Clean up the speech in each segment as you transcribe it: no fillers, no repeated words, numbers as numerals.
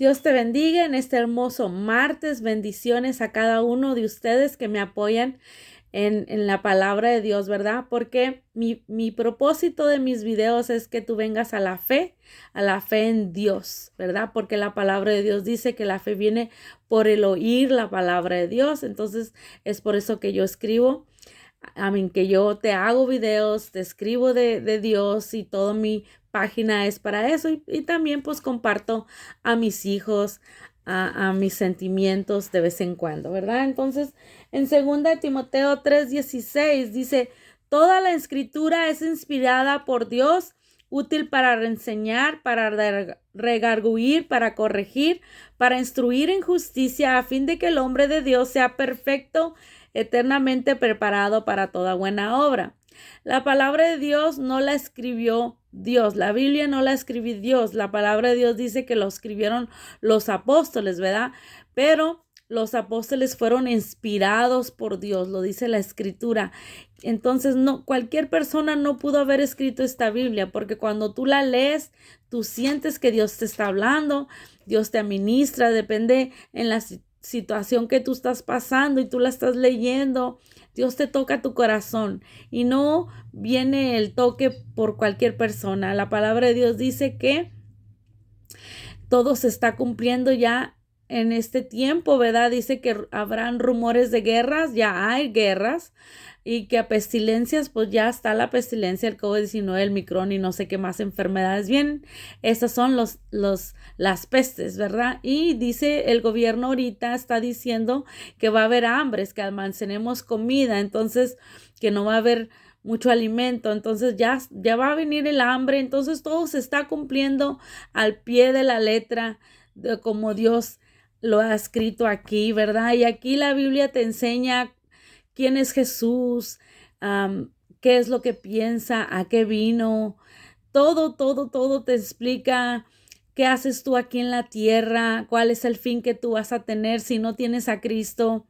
Dios te bendiga en este hermoso martes. Bendiciones a cada uno de ustedes que me apoyan en la palabra de Dios, ¿verdad? Porque mi propósito de mis videos es que tú vengas a la fe en Dios, ¿verdad? Porque la palabra de Dios dice que la fe viene por el oír la palabra de Dios. Entonces es por eso que yo escribo. Que yo te hago videos, te escribo de Dios y toda mi página es para eso y también pues comparto a mis hijos, a mis sentimientos de vez en cuando, ¿verdad? Entonces, en 2 Timoteo 3:16 dice, toda la escritura es inspirada por Dios, útil para enseñar, para redarguir, para corregir, para instruir en justicia, a fin de que el hombre de Dios sea perfecto, eternamente preparado para toda buena obra. La palabra de Dios no la escribió Dios, la Biblia no la escribió Dios, la palabra de Dios dice que lo escribieron los apóstoles, ¿verdad? Pero los apóstoles fueron inspirados por Dios, lo dice la escritura. Entonces, no, cualquier persona no pudo haber escrito esta Biblia, porque cuando tú la lees, tú sientes que Dios te está hablando, Dios te administra, depende en la situación que tú estás pasando y tú la estás leyendo, Dios te toca tu corazón y no viene el toque por cualquier persona. La palabra de Dios dice que todo se está cumpliendo ya en este tiempo, ¿verdad? Dice que habrán rumores de guerras, ya hay guerras, y que a pestilencias, pues ya está la pestilencia, el COVID-19, el Micrón y no sé qué más enfermedades vienen. Estas son las pestes, ¿verdad? Y dice el gobierno ahorita está diciendo que va a haber hambres, que almacenemos comida, entonces que no va a haber mucho alimento, entonces ya va a venir el hambre, entonces todo se está cumpliendo al pie de la letra de como Dios lo ha escrito aquí, ¿verdad? Y aquí la Biblia te enseña quién es Jesús, qué es lo que piensa, a qué vino, todo te explica qué haces tú aquí en la tierra, cuál es el fin que tú vas a tener si no tienes a Cristo.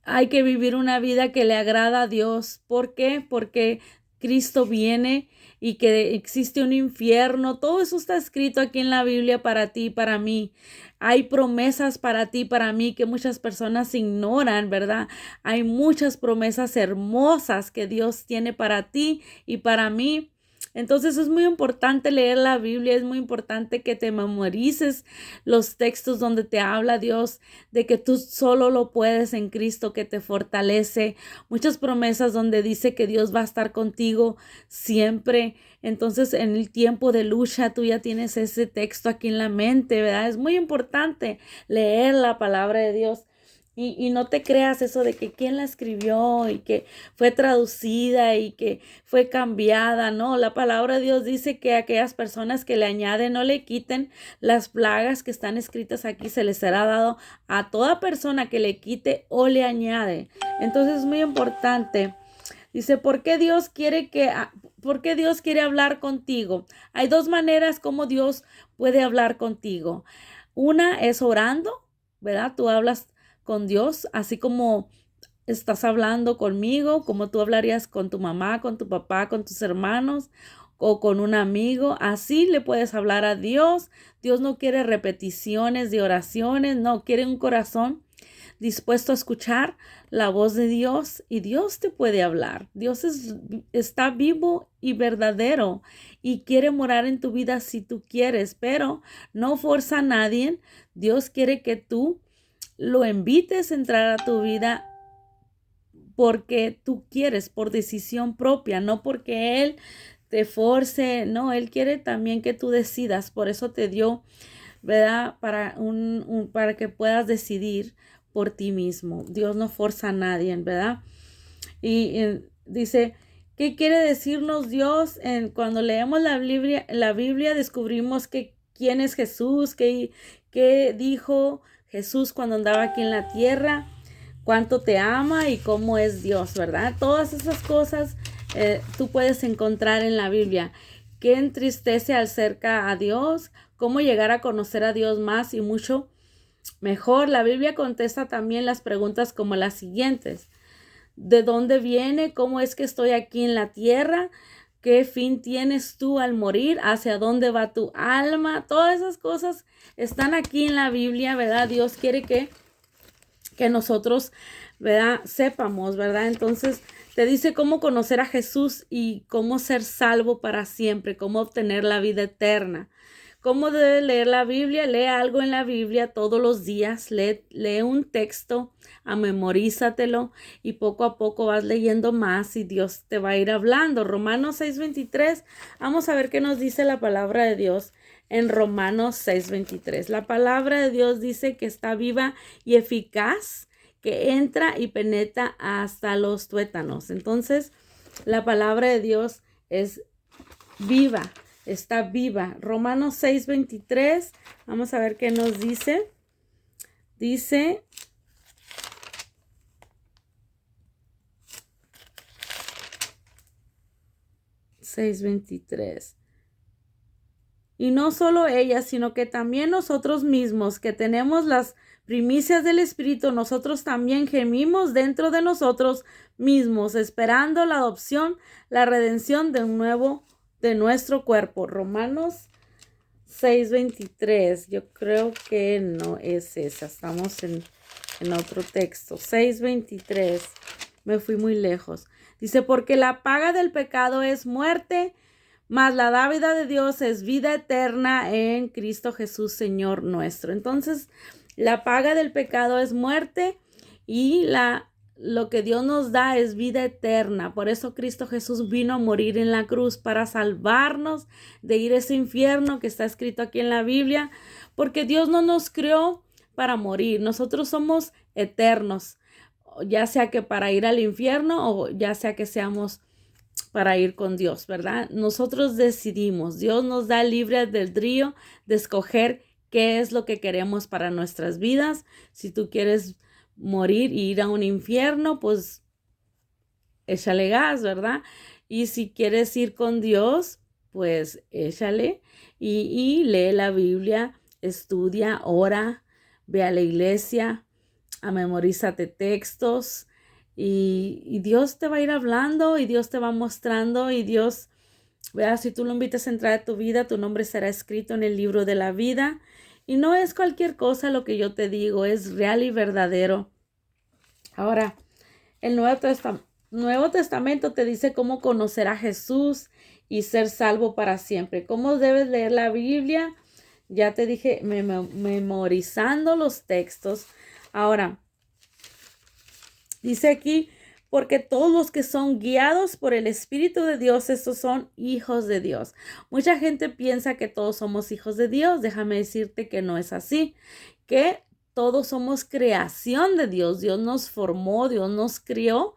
Hay que vivir una vida que le agrada a Dios. ¿Por qué? Porque Cristo viene y que existe un infierno. Todo eso está escrito aquí en la Biblia para ti y para mí. Hay promesas para ti y para mí que muchas personas ignoran, ¿verdad? Hay muchas promesas hermosas que Dios tiene para ti y para mí. Entonces es muy importante leer la Biblia, es muy importante que te memorices los textos donde te habla Dios de que tú solo lo puedes en Cristo que te fortalece. Muchas promesas donde dice que Dios va a estar contigo siempre. Entonces en el tiempo de lucha tú ya tienes ese texto aquí en la mente, ¿verdad? Es muy importante leer la palabra de Dios. Y no te creas eso de que quién la escribió y que fue traducida y que fue cambiada. No, la palabra de Dios dice que aquellas personas que le añaden no le quiten las plagas que están escritas aquí, se les será dado a toda persona que le quite o le añade. Entonces es muy importante. Dice, ¿por qué Dios quiere hablar contigo? Hay dos maneras como Dios puede hablar contigo. Una es orando, ¿verdad? Tú hablas con Dios, así como estás hablando conmigo, como tú hablarías con tu mamá, con tu papá, con tus hermanos o con un amigo. Así le puedes hablar a Dios. Dios no quiere repeticiones de oraciones, no, quiere un corazón dispuesto a escuchar la voz de Dios y Dios te puede hablar. Está vivo y verdadero y quiere morar en tu vida si tú quieres, pero no forza a nadie. Dios quiere que tú lo invites a entrar a tu vida porque tú quieres, por decisión propia, no porque Él te force, no, Él quiere también que tú decidas, por eso te dio, ¿verdad? Para que puedas decidir por ti mismo. Dios no forza a nadie, ¿verdad? Y dice, ¿qué quiere decirnos Dios? Cuando leemos la Biblia descubrimos que quién es Jesús, qué dijo Jesús cuando andaba aquí en la tierra, cuánto te ama y cómo es Dios, ¿verdad? Todas esas cosas tú puedes encontrar en la Biblia. ¿Qué entristece al cerca a Dios? ¿Cómo llegar a conocer a Dios más y mucho mejor? La Biblia contesta también las preguntas como las siguientes. ¿De dónde viene? ¿Cómo es que estoy aquí en la tierra? ¿Qué fin tienes tú al morir? ¿Hacia dónde va tu alma? Todas esas cosas están aquí en la Biblia, ¿verdad? Dios quiere que nosotros, ¿verdad? Sepamos, ¿verdad? Entonces te dice cómo conocer a Jesús y cómo ser salvo para siempre, cómo obtener la vida eterna. ¿Cómo debes leer la Biblia? Lee algo en la Biblia todos los días, lee un texto, memorízatelo y poco a poco vas leyendo más y Dios te va a ir hablando. Romanos 6:23, vamos a ver qué nos dice la palabra de Dios en Romanos 6:23. La palabra de Dios dice que está viva y eficaz, que entra y penetra hasta los tuétanos. Entonces, la palabra de Dios es viva. Está viva. Romanos 6:23. Vamos a ver qué nos dice. Dice, (6:23) y no solo ella, sino que también nosotros mismos, que tenemos las primicias del Espíritu, nosotros también gemimos dentro de nosotros mismos, esperando la adopción, la redención de nuestro cuerpo. Romanos 6:23. Yo creo que no es esa. Estamos en otro texto. 6:23. Me fui muy lejos. Dice, porque la paga del pecado es muerte, mas la dádiva de Dios es vida eterna en Cristo Jesús, Señor nuestro. Entonces, la paga del pecado es muerte y lo que Dios nos da es vida eterna. Por eso Cristo Jesús vino a morir en la cruz para salvarnos de ir a ese infierno que está escrito aquí en la Biblia, porque Dios no nos creó para morir. Nosotros somos eternos, ya sea que para ir al infierno o ya sea que seamos para ir con Dios, ¿verdad? Nosotros decidimos. Dios nos da libre albedrío de escoger qué es lo que queremos para nuestras vidas. Si tú quieres morir y ir a un infierno, pues échale gas, ¿verdad? Y si quieres ir con Dios, pues échale y lee la Biblia, estudia, ora, ve a la iglesia, memorízate textos y Dios te va a ir hablando y Dios te va mostrando y Dios, vea, si tú lo invitas a entrar a tu vida, tu nombre será escrito en el libro de la vida. Y no es cualquier cosa lo que yo te digo, es real y verdadero. Ahora, el Nuevo Testamento te dice cómo conocer a Jesús y ser salvo para siempre. ¿Cómo debes leer la Biblia? Ya te dije, memorizando los textos. Ahora, dice aquí, porque todos los que son guiados por el Espíritu de Dios, estos son hijos de Dios. Mucha gente piensa que todos somos hijos de Dios. Déjame decirte que no es así, que todos somos creación de Dios. Dios nos formó, Dios nos crió,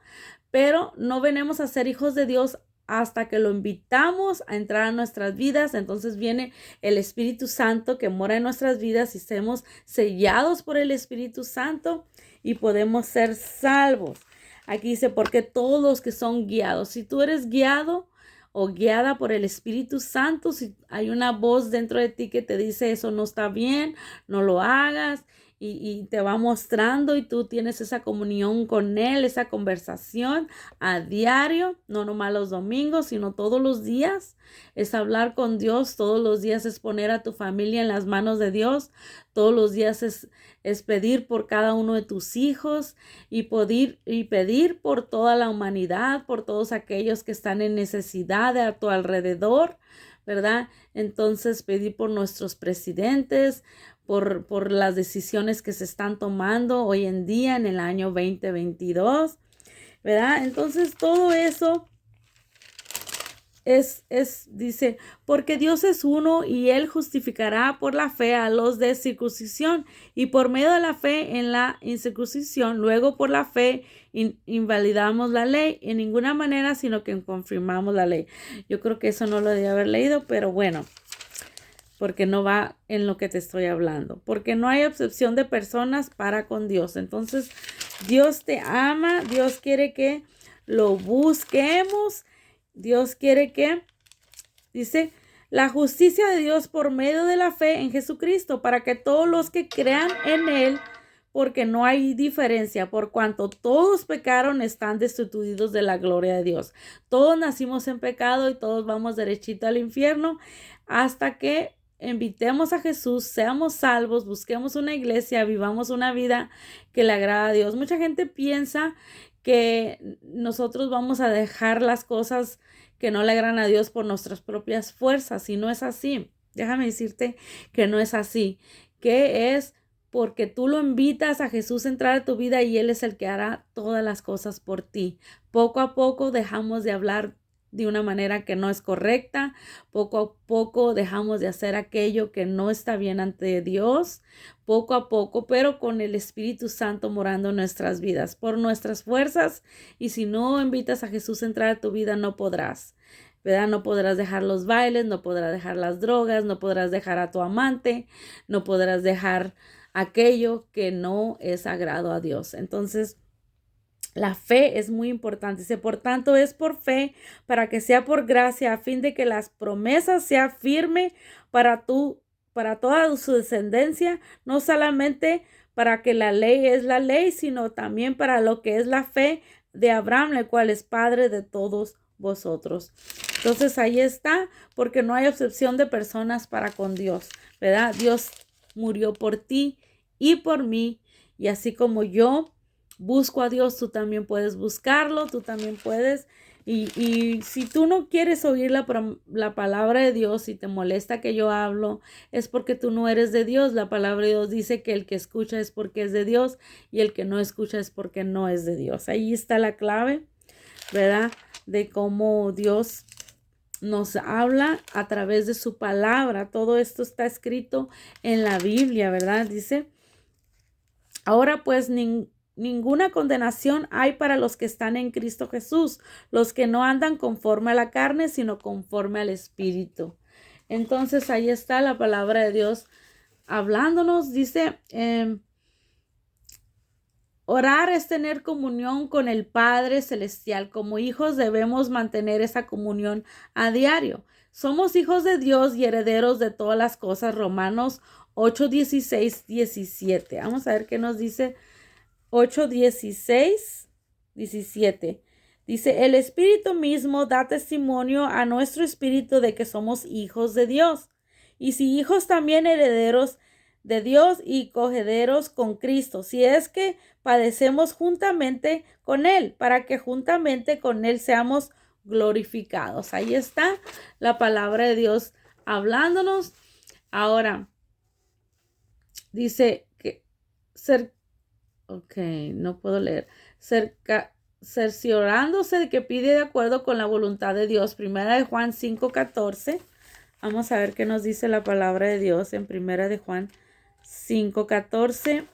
pero no venimos a ser hijos de Dios hasta que lo invitamos a entrar a nuestras vidas. Entonces viene el Espíritu Santo que mora en nuestras vidas y somos sellados por el Espíritu Santo y podemos ser salvos. Aquí dice, porque todos los que son guiados, si tú eres guiado o guiada por el Espíritu Santo, si hay una voz dentro de ti que te dice eso no está bien, no lo hagas, y te va mostrando y tú tienes esa comunión con Él, esa conversación a diario, no nomás los domingos, sino todos los días, es hablar con Dios, todos los días es poner a tu familia en las manos de Dios, todos los días es pedir por cada uno de tus hijos y pedir por toda la humanidad, por todos aquellos que están en necesidad a tu alrededor, ¿verdad? Entonces pedir por nuestros presidentes, por las decisiones que se están tomando hoy en día en el año 2022, ¿verdad? Entonces todo eso dice, porque Dios es uno y Él justificará por la fe a los de circuncisión y por medio de la fe en la incircuncisión, luego por la fe invalidamos la ley en ninguna manera, sino que confirmamos la ley. Yo creo que eso no lo debía haber leído, pero bueno, porque no va en lo que te estoy hablando, porque no hay excepción de personas para con Dios. Entonces, Dios te ama, Dios quiere que lo busquemos, Dios quiere que, dice, la justicia de Dios por medio de la fe en Jesucristo, para que todos los que crean en Él porque no hay diferencia, por cuanto todos pecaron, están destituidos de la gloria de Dios. Todos nacimos en pecado y todos vamos derechito al infierno hasta que invitemos a Jesús, seamos salvos, busquemos una iglesia, vivamos una vida que le agrada a Dios. Mucha gente piensa que nosotros vamos a dejar las cosas que no le agradan a Dios por nuestras propias fuerzas, y no es así. Déjame decirte que no es así, que es porque tú lo invitas a Jesús a entrar a tu vida y Él es el que hará todas las cosas por ti. Poco a poco dejamos de hablar de una manera que no es correcta, poco a poco dejamos de hacer aquello que no está bien ante Dios, poco a poco, pero con el Espíritu Santo morando en nuestras vidas, por nuestras fuerzas, y si no invitas a Jesús a entrar a tu vida, no podrás, ¿verdad? No podrás dejar los bailes, no podrás dejar las drogas, no podrás dejar a tu amante, no podrás dejar aquello que no es agrado a Dios. Entonces, la fe es muy importante. Dice, por tanto, es por fe, para que sea por gracia, a fin de que las promesas sea firme para toda su descendencia, no solamente para que la ley es la ley, sino también para lo que es la fe de Abraham, el cual es padre de todos vosotros. Entonces ahí está, porque no hay excepción de personas para con Dios, ¿verdad? Dios murió por ti y por mí, y así como yo busco a Dios, tú también puedes buscarlo, tú también puedes. Y si tú no quieres oír la palabra de Dios y te molesta que yo hablo, es porque tú no eres de Dios. La palabra de Dios dice que el que escucha es porque es de Dios y el que no escucha es porque no es de Dios. Ahí está la clave, ¿verdad? De cómo Dios nos habla a través de su palabra. Todo esto está escrito en la Biblia, ¿verdad? Dice, ahora pues ninguna condenación hay para los que están en Cristo Jesús, los que no andan conforme a la carne, sino conforme al Espíritu. Entonces ahí está la palabra de Dios hablándonos. Dice, orar es tener comunión con el Padre Celestial. Como hijos debemos mantener esa comunión a diario. Somos hijos de Dios y herederos de todas las cosas. Romanos 8, 16, 17. Vamos a ver qué nos dice 8, 16, 17. Dice, el Espíritu mismo da testimonio a nuestro espíritu de que somos hijos de Dios. Y si hijos, también herederos de Dios y coherederos con Cristo, si es que padecemos juntamente con Él, para que juntamente con Él seamos glorificados. Ahí está la palabra de Dios hablándonos. Ahora, dice que no puedo leer. Cerciorándose de que pide de acuerdo con la voluntad de Dios. Primera de Juan 5:14. Vamos a ver qué nos dice la palabra de Dios en Primera de Juan 5:14.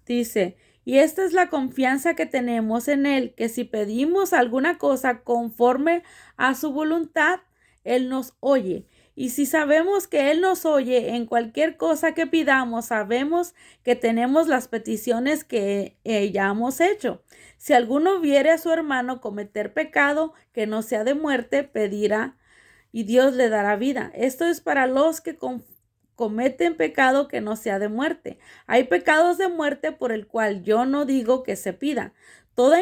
Dice, y esta es la confianza que tenemos en Él, que si pedimos alguna cosa conforme a su voluntad, Él nos oye. Y si sabemos que Él nos oye en cualquier cosa que pidamos, sabemos que tenemos las peticiones que hayamos hecho. Si alguno viere a su hermano cometer pecado que no sea de muerte, pedirá y Dios le dará vida. Esto es para los que cometen pecado que no sea de muerte. Hay pecados de muerte por el cual yo no digo que se pida. Toda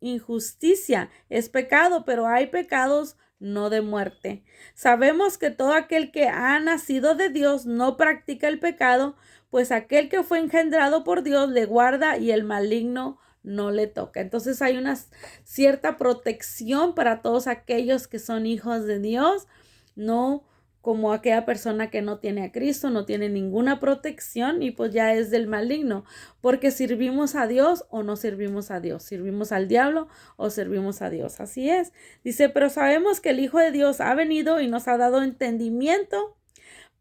injusticia es pecado, pero hay pecados no de muerte. Sabemos que todo aquel que ha nacido de Dios no practica el pecado, pues aquel que fue engendrado por Dios le guarda y el maligno no le toca. Entonces hay una cierta protección para todos aquellos que son hijos de Dios, no como aquella persona que no tiene a Cristo, no tiene ninguna protección y pues ya es del maligno, porque servimos a Dios o no servimos a Dios, servimos al diablo o servimos a Dios, así es. Dice, pero sabemos que el Hijo de Dios ha venido y nos ha dado entendimiento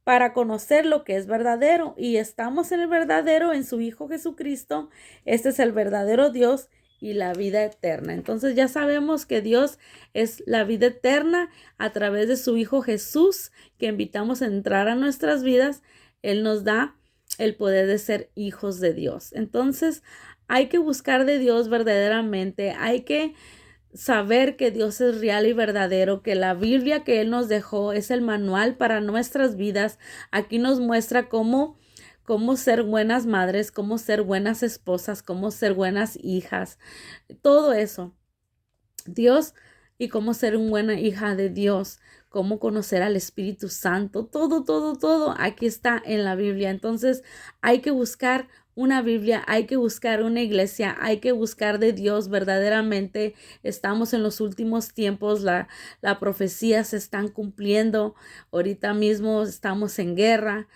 para conocer lo que es verdadero, y estamos en el verdadero, en su Hijo Jesucristo. Este es el verdadero Dios y la vida eterna. Entonces ya sabemos que Dios es la vida eterna a través de su Hijo Jesús, que invitamos a entrar a nuestras vidas. Él nos da el poder de ser hijos de Dios. Entonces, hay que buscar de Dios verdaderamente, hay que saber que Dios es real y verdadero, que la Biblia que Él nos dejó es el manual para nuestras vidas. Aquí nos muestra cómo ser buenas madres, cómo ser buenas esposas, cómo ser buenas hijas, todo eso. Dios y cómo ser una buena hija de Dios, cómo conocer al Espíritu Santo, todo aquí está en la Biblia. Entonces hay que buscar una Biblia, hay que buscar una iglesia, hay que buscar de Dios verdaderamente. Estamos en los últimos tiempos, la profecía se están cumpliendo. Ahorita mismo estamos en guerra,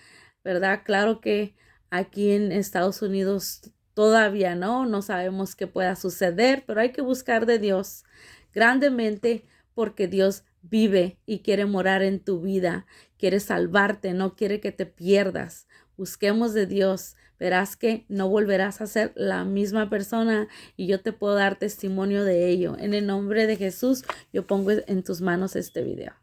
¿verdad? Claro que aquí en Estados Unidos todavía no sabemos qué pueda suceder, pero hay que buscar de Dios grandemente porque Dios vive y quiere morar en tu vida, quiere salvarte, no quiere que te pierdas. Busquemos de Dios, verás que no volverás a ser la misma persona y yo te puedo dar testimonio de ello. En el nombre de Jesús, yo pongo en tus manos este video.